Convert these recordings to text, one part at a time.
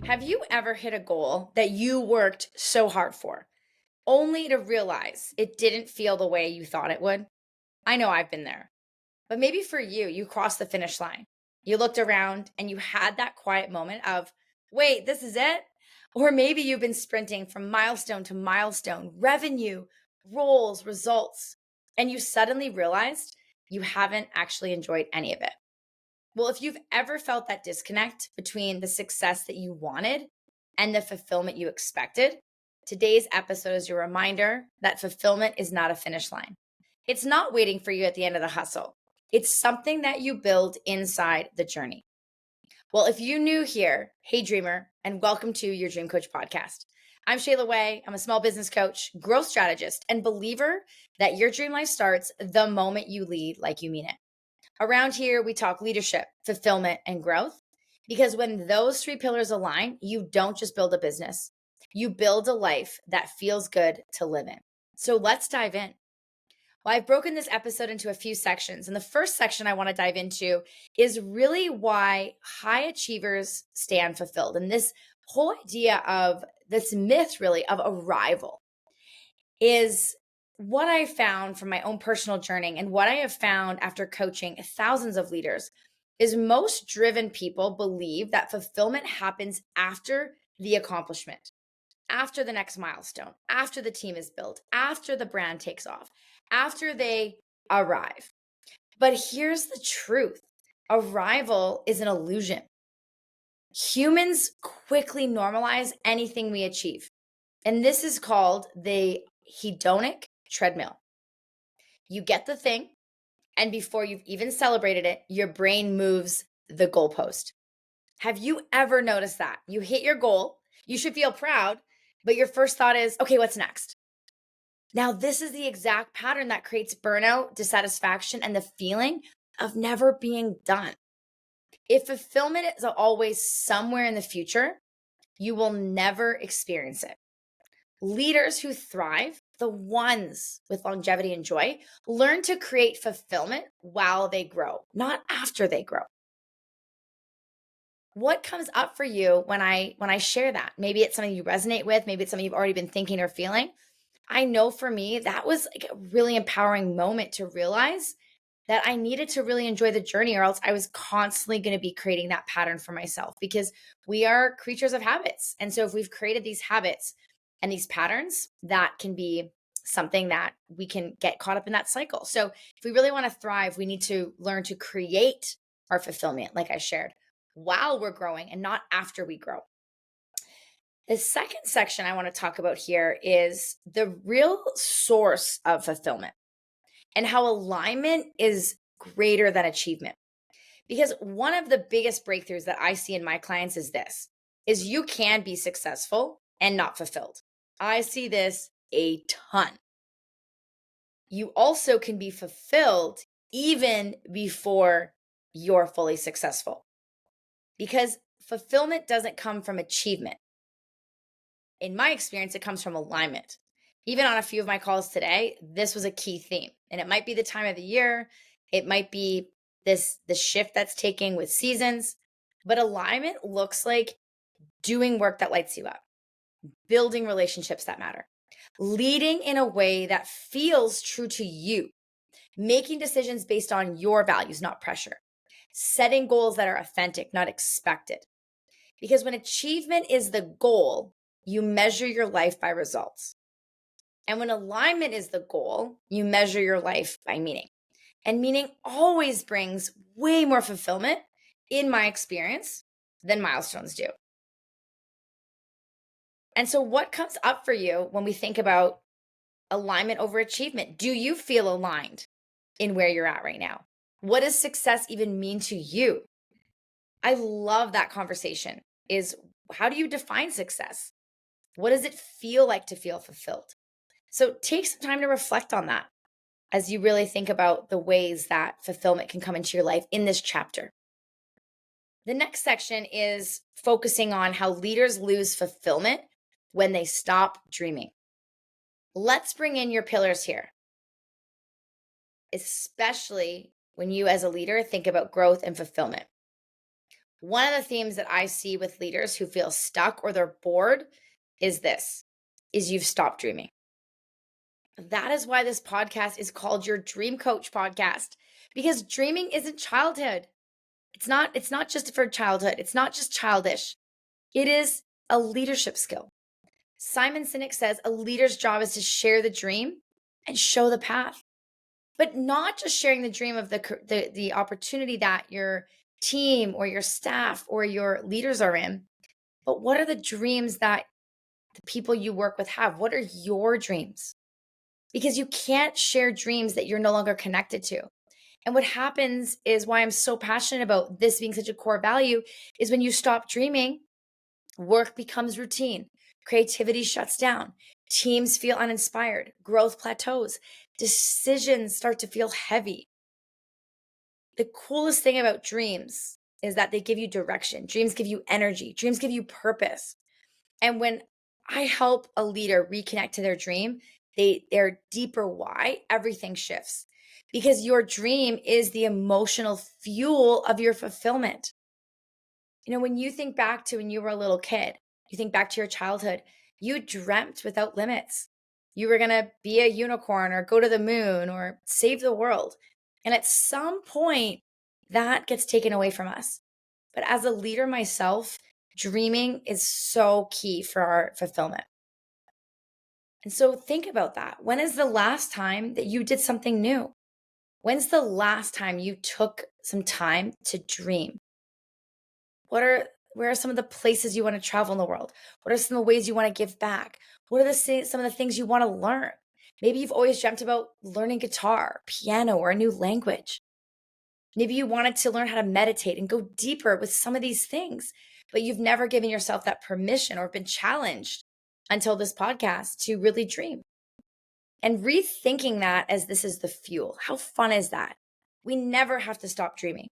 Have you ever hit a goal that you worked so hard for, only to realize it didn't feel the way you thought it would? I know I've been there. But maybe for you, you crossed the finish line. You looked around and you had that quiet moment of, wait, this is it? Or maybe you've been sprinting from milestone to milestone, revenue, roles, results, and you suddenly realized you haven't actually enjoyed any of it. Well, if you've ever felt that disconnect between the success that you wanted and the fulfillment you expected, today's episode is your reminder that fulfillment is not a finish line. It's not waiting for you at the end of the hustle. It's something that you build inside the journey. Well, if you're new here, hey dreamer, and welcome to your Dream Coach podcast. I'm Shayla Wey. I'm a small business coach, growth strategist, and believer that your dream life starts the moment you lead like you mean it. Around here, we talk leadership, fulfillment, and growth. Because when those three pillars align, you don't just build a business, you build a life that feels good to live in. So let's dive in. Well, I've broken this episode into a few sections. And the first section I want to dive into is really why high achievers stay unfulfilled. And this whole idea of this myth, really, of arrival is what I found from my own personal journey and what I have found after coaching thousands of leaders is most driven people believe that fulfillment happens after the accomplishment, after the next milestone, after the team is built, after the brand takes off, after they arrive. But here's the truth. Arrival is an illusion. Humans quickly normalize anything we achieve. And this is called the hedonic treadmill. You get the thing, and before you've even celebrated it, your brain moves the goalpost. Have you ever noticed that? You hit your goal, you should feel proud, but your first thought is, okay, what's next? Now, this is the exact pattern that creates burnout, dissatisfaction, and the feeling of never being done. If fulfillment is always somewhere in the future, you will never experience it. Leaders who thrive, the ones with longevity and joy, learn to create fulfillment while they grow, not after they grow. What comes up for you when I share that? Maybe it's something you resonate with, maybe it's something you've already been thinking or feeling. I know for me, that was like a really empowering moment to realize that I needed to really enjoy the journey, or else I was constantly going to be creating that pattern for myself, because we are creatures of habits. And so if we've created these habits and these patterns, that can be something that we can get caught up in that cycle. So if we really want to thrive, we need to learn to create our fulfillment, like I shared, while we're growing and not after we grow. The second section I want to talk about here is the real source of fulfillment and how alignment is greater than achievement. Because one of the biggest breakthroughs that I see in my clients is this, is you can be successful and not fulfilled. I see this a ton. You also can be fulfilled even before you're fully successful, because fulfillment doesn't come from achievement. In my experience, it comes from alignment. Even on a few of my calls today, this was a key theme. And it might be the time of the year, it might be the shift that's taking with seasons, but alignment looks like doing work that lights you up, building relationships that matter, leading in a way that feels true to you, making decisions based on your values, not pressure, setting goals that are authentic, not expected. Because when achievement is the goal, you measure your life by results. And when alignment is the goal, you measure your life by meaning. And meaning always brings way more fulfillment, in my experience, than milestones do. And so, what comes up for you when we think about alignment over achievement? Do you feel aligned in where you're at right now? What does success even mean to you? I love that conversation. Is how do you define success? What does it feel like to feel fulfilled? So take some time to reflect on that as you really think about the ways that fulfillment can come into your life in this chapter. The next section is focusing on how leaders lose fulfillment when they stop dreaming. Let's bring in your pillars here, especially when you as a leader think about growth and fulfillment. One of the themes that I see with leaders who feel stuck or they're bored is this, is you've stopped dreaming. That is why this podcast is called your Dream Coach podcast, because dreaming isn't childhood. It's not just for childhood. It's not just childish. It is a leadership skill. Simon Sinek says a leader's job is to share the dream and show the path, but not just sharing the dream of the opportunity that your team or your staff or your leaders are in, but what are the dreams that the people you work with have? What are your dreams? Because you can't share dreams that you're no longer connected to. And what happens is why I'm so passionate about this being such a core value is when you stop dreaming, work becomes routine, creativity shuts down, teams feel uninspired, growth plateaus, decisions start to feel heavy. The coolest thing about dreams is that they give you direction. Dreams give you energy. Dreams give you purpose. And when I help a leader reconnect to their dream, their deeper why, everything shifts. Because your dream is the emotional fuel of your fulfillment. You know, when you think back to when you were a little kid, you think back to your childhood, you dreamt without limits. You were going to be a unicorn or go to the moon or save the world. And at some point, that gets taken away from us. But as a leader myself, dreaming is so key for our fulfillment. And so think about that. When is the last time that you did something new? When's the last time you took some time to dream? Where are some of the places you want to travel in the world? What are some of the ways you want to give back? What are some of the things you want to learn? Maybe you've always dreamt about learning guitar, piano, or a new language. Maybe you wanted to learn how to meditate and go deeper with some of these things, but you've never given yourself that permission or been challenged until this podcast to really dream. And rethinking that as this is the fuel. How fun is that? We never have to stop dreaming.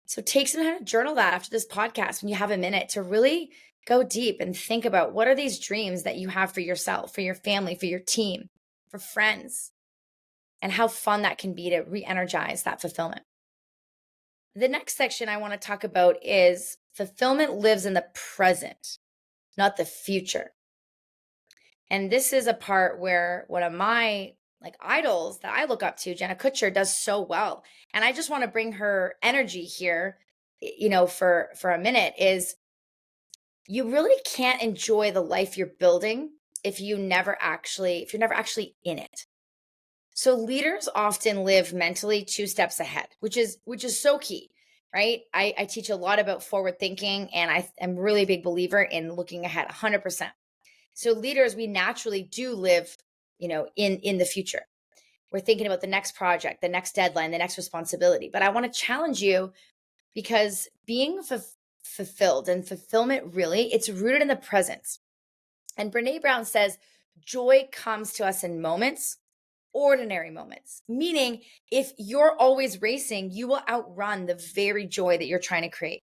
So take some time to journal that after this podcast when you have a minute to really go deep and think about what are these dreams that you have for yourself, for your family, for your team, for friends, and how fun that can be to re-energize that fulfillment. The next section I want to talk about is fulfillment lives in the present, not the future. And this is a part where one of my idols that I look up to, Jenna Kutcher, does so well. And I just want to bring her energy here, for a minute is you really can't enjoy the life you're building if you're never actually in it. So leaders often live mentally 2 steps ahead, which is so key, right? I teach a lot about forward thinking, and I am really a big believer in looking ahead 100%. So leaders, we naturally do live, in the future. We're thinking about the next project, the next deadline, the next responsibility. But I want to challenge you because being fulfilled and fulfillment really, it's rooted in the presence. And Brene Brown says, joy comes to us in moments, ordinary moments. Meaning, if you're always racing, you will outrun the very joy that you're trying to create.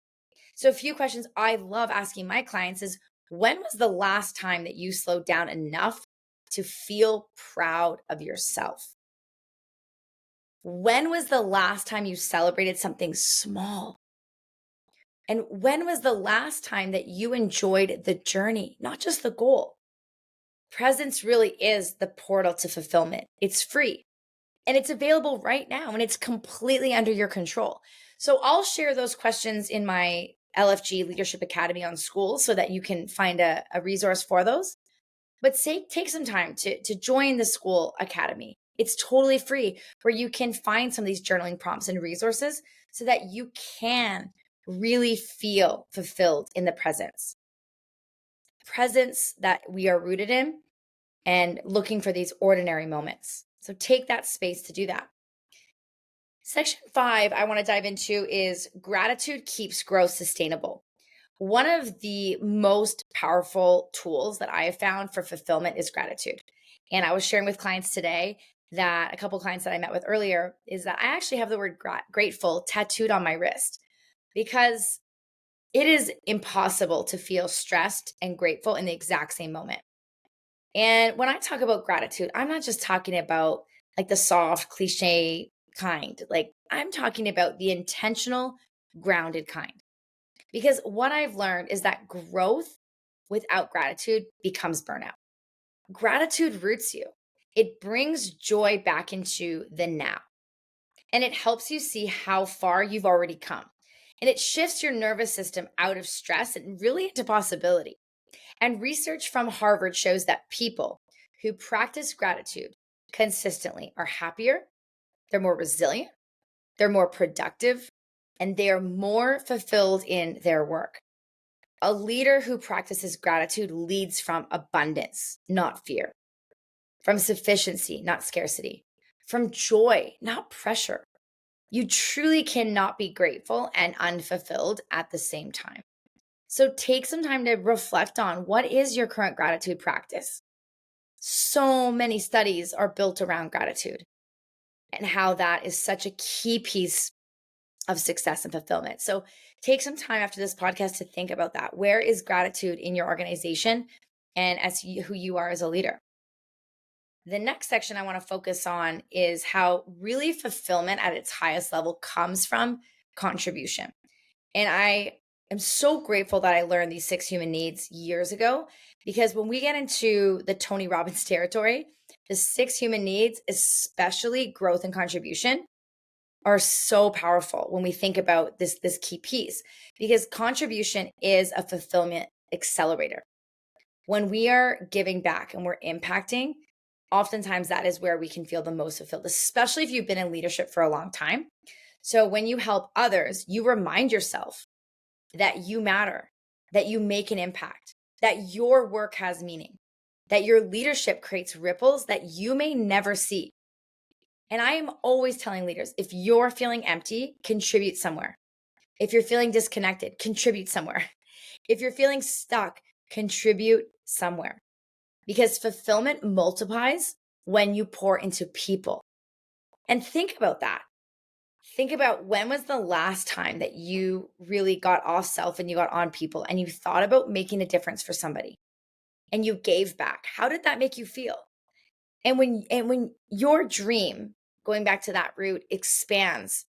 So a few questions I love asking my clients is, when was the last time that you slowed down enough to feel proud of yourself? When was the last time you celebrated something small? And when was the last time that you enjoyed the journey, not just the goal? Presence really is the portal to fulfillment. It's free and it's available right now and it's completely under your control. So I'll share those questions in my LFG Leadership Academy on School so that you can find a resource for those. But take some time to join the School Academy. It's totally free where you can find some of these journaling prompts and resources so that you can really feel fulfilled in the presence that we are rooted in and looking for these ordinary moments. So take that space to do that. Section 5 I want to dive into is gratitude keeps growth sustainable. One of the most powerful tools that I have found for fulfillment is gratitude. And I was sharing with clients today that a couple clients that I met with earlier is that I actually have the word grateful tattooed on my wrist because it is impossible to feel stressed and grateful in the exact same moment. And when I talk about gratitude, I'm not just talking about the soft cliche kind. I'm talking about the intentional grounded kind. Because what I've learned is that growth without gratitude becomes burnout. Gratitude roots you, it brings joy back into the now, and it helps you see how far you've already come. And it shifts your nervous system out of stress and really into possibility. And research from Harvard shows that people who practice gratitude consistently are happier, they're more resilient, they're more productive, and they are more fulfilled in their work. A leader who practices gratitude leads from abundance, not fear, from sufficiency, not scarcity, from joy, not pressure. You truly cannot be grateful and unfulfilled at the same time. So take some time to reflect on what is your current gratitude practice. So many studies are built around gratitude and how that is such a key piece of success and fulfillment. So take some time after this podcast to think about that. Where is gratitude in your organization and who you are as a leader? The next section I want to focus on is how really fulfillment at its highest level comes from contribution. And I am so grateful that I learned these 6 human needs years ago, because when we get into the Tony Robbins territory, the 6 human needs, especially growth and contribution, are so powerful when we think about this key piece, because contribution is a fulfillment accelerator. When we are giving back and we're impacting, oftentimes that is where we can feel the most fulfilled, especially if you've been in leadership for a long time. So when you help others, you remind yourself that you matter, that you make an impact, that your work has meaning, that your leadership creates ripples that you may never see. And I am always telling leaders, if you're feeling empty, contribute somewhere. If you're feeling disconnected, contribute somewhere. If you're feeling stuck, contribute somewhere. Because fulfillment multiplies when you pour into people. And think about that. Think about, when was the last time that you really got off self and you got on people and you thought about making a difference for somebody and you gave back? How did that make you feel? And when your dream, going back to that root, expands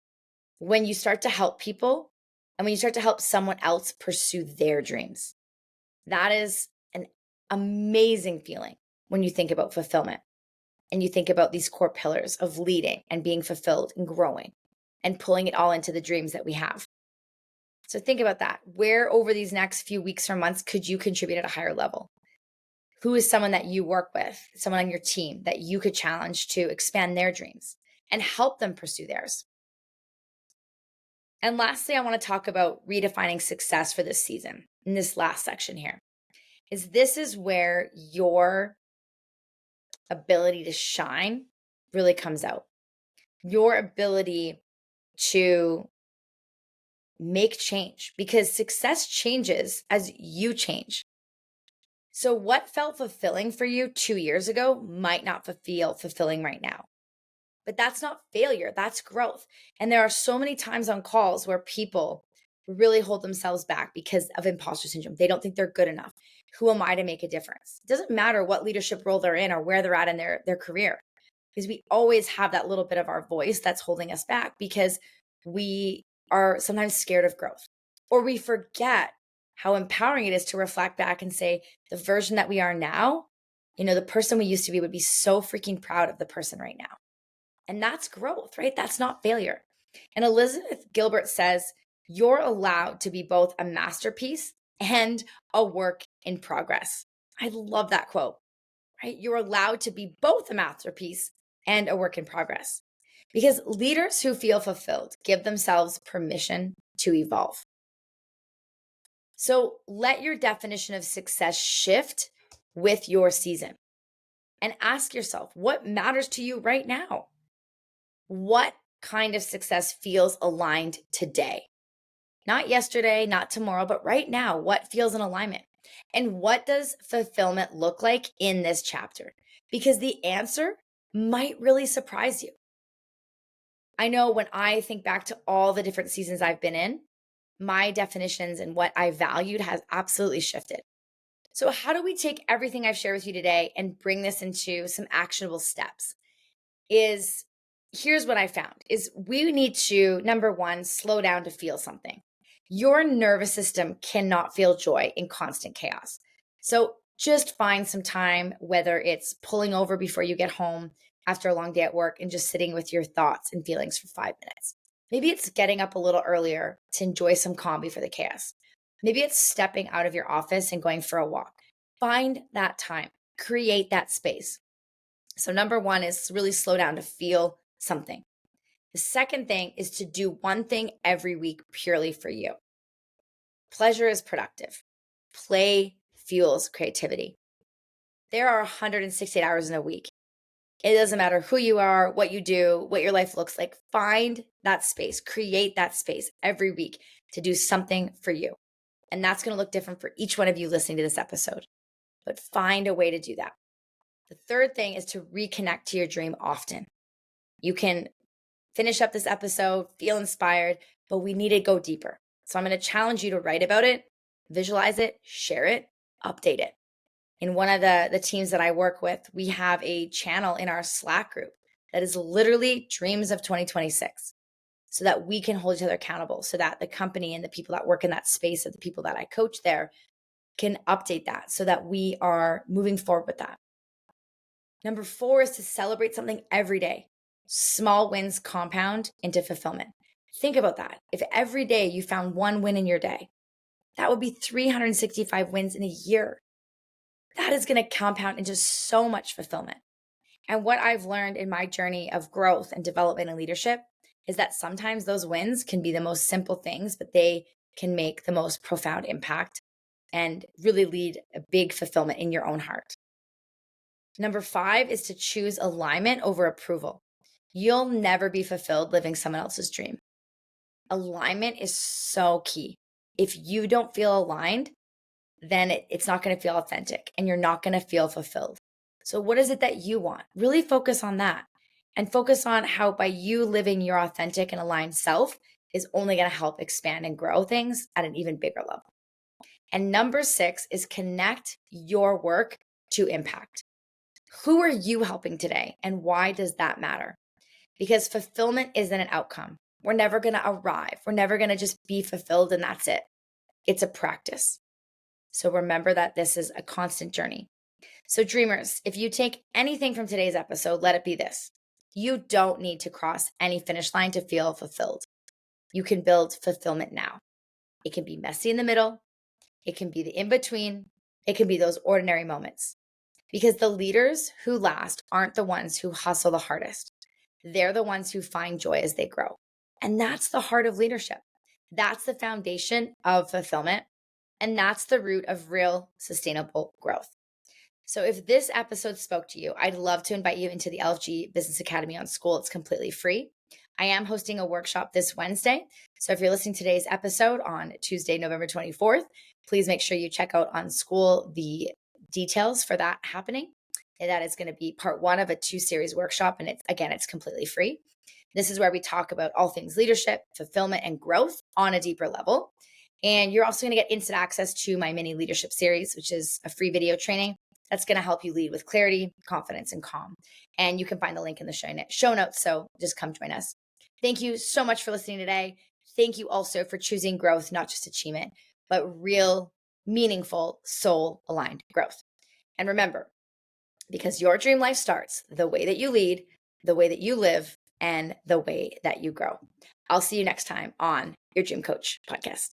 when you start to help people and when you start to help someone else pursue their dreams. That is an amazing feeling when you think about fulfillment and you think about these core pillars of leading and being fulfilled and growing and pulling it all into the dreams that we have. So think about that. Where over these next few weeks or months could you contribute at a higher level? Who is someone that you work with, someone on your team that you could challenge to expand their dreams and help them pursue theirs? And lastly, I want to talk about redefining success for this season in this last section here. This is where your ability to shine really comes out. Your ability to make change, because success changes as you change. So what felt fulfilling for you 2 years ago might not feel fulfilling right now. But that's not failure, that's growth. And there are so many times on calls where people really hold themselves back because of imposter syndrome. They don't think they're good enough. Who am I to make a difference? It doesn't matter what leadership role they're in or where they're at in their career, because we always have that little bit of our voice that's holding us back because we are sometimes scared of growth, or we forget how empowering it is to reflect back and say, the version that we are now, the person we used to be would be so freaking proud of the person right now. And that's growth, right? That's not failure. And Elizabeth Gilbert says, you're allowed to be both a masterpiece and a work in progress. I love that quote, right? You're allowed to be both a masterpiece and a work in progress, because leaders who feel fulfilled give themselves permission to evolve. So let your definition of success shift with your season and ask yourself, what matters to you right now? What kind of success feels aligned today? Not yesterday, not tomorrow, but right now, what feels in alignment? And what does fulfillment look like in this chapter? Because the answer might really surprise you. I know when I think back to all the different seasons I've been in, my definitions and what I valued has absolutely shifted. So how do we take everything I've shared with you today and bring this into some actionable steps? here's what I found is we need to, number one, slow down to feel something. Your nervous system cannot feel joy in constant chaos. So just find some time, whether it's pulling over before you get home after a long day at work and just sitting with your thoughts and feelings for 5 minutes. Maybe it's getting up a little earlier to enjoy some calm before the chaos. Maybe it's stepping out of your office and going for a walk. Find that time, create that space. So, number one is really slow down to feel something. The second thing is to do one thing every week purely for you. Pleasure is productive. Play fuels creativity. There are 168 hours in a week. It doesn't matter who you are, what you do, what your life looks like. Find that space, create that space every week to do something for you. And that's going to look different for each one of you listening to this episode. But find a way to do that. The third thing is to reconnect to your dream often. You can finish up this episode, feel inspired, but we need to go deeper. So I'm going to challenge you to write about it, visualize it, share it, update it. In one of the teams that I work with, we have a channel in our Slack group that is literally Dreams of 2026, so that we can hold each other accountable, so that the company and the people that work in that space and the people that I coach there can update that so that we are moving forward with that. Number 4 is to celebrate something every day. Small wins compound into fulfillment. Think about that. If every day you found one win in your day, that would be 365 wins in a year. That is going to compound into so much fulfillment. And what I've learned in my journey of growth and development and leadership is that sometimes those wins can be the most simple things, but they can make the most profound impact and really lead a big fulfillment in your own heart. Number 5 is to choose alignment over approval. You'll never be fulfilled living someone else's dream. Alignment is so key. If you don't feel aligned, then it's not going to feel authentic and you're not going to feel fulfilled. So what is it that you want? Really focus on that and focus on how by you living your authentic and aligned self is only going to help expand and grow things at an even bigger level. And number 6 is connect your work to impact. Who are you helping today and why does that matter? Because fulfillment isn't an outcome. We're never going to arrive. We're never going to just be fulfilled and that's it. It's a practice. So remember that this is a constant journey. So dreamers, if you take anything from today's episode, let it be this. You don't need to cross any finish line to feel fulfilled. You can build fulfillment now. It can be messy in the middle. It can be the in-between. It can be those ordinary moments. Because the leaders who last aren't the ones who hustle the hardest. They're the ones who find joy as they grow. And that's the heart of leadership. That's the foundation of fulfillment. And that's the root of real sustainable growth. So if this episode spoke to you, I'd love to invite you into the LFG Business Academy on School. It's completely free. I am hosting a workshop this Wednesday. So if you're listening to today's episode on Tuesday, November 24th, please make sure you check out on School the details for that happening. And that is going to be part 1 of a 2-series workshop. And it's completely free. This is where we talk about all things leadership, fulfillment, and growth on a deeper level. And you're also going to get instant access to my mini leadership series, which is a free video training that's going to help you lead with clarity, confidence, and calm. And you can find the link in the show notes. So just come join us. Thank you so much for listening today. Thank you also for choosing growth, not just achievement, but real, meaningful, soul-aligned growth. And remember, because your dream life starts the way that you lead, the way that you live, and the way that you grow. I'll see you next time on your Dream Coach podcast.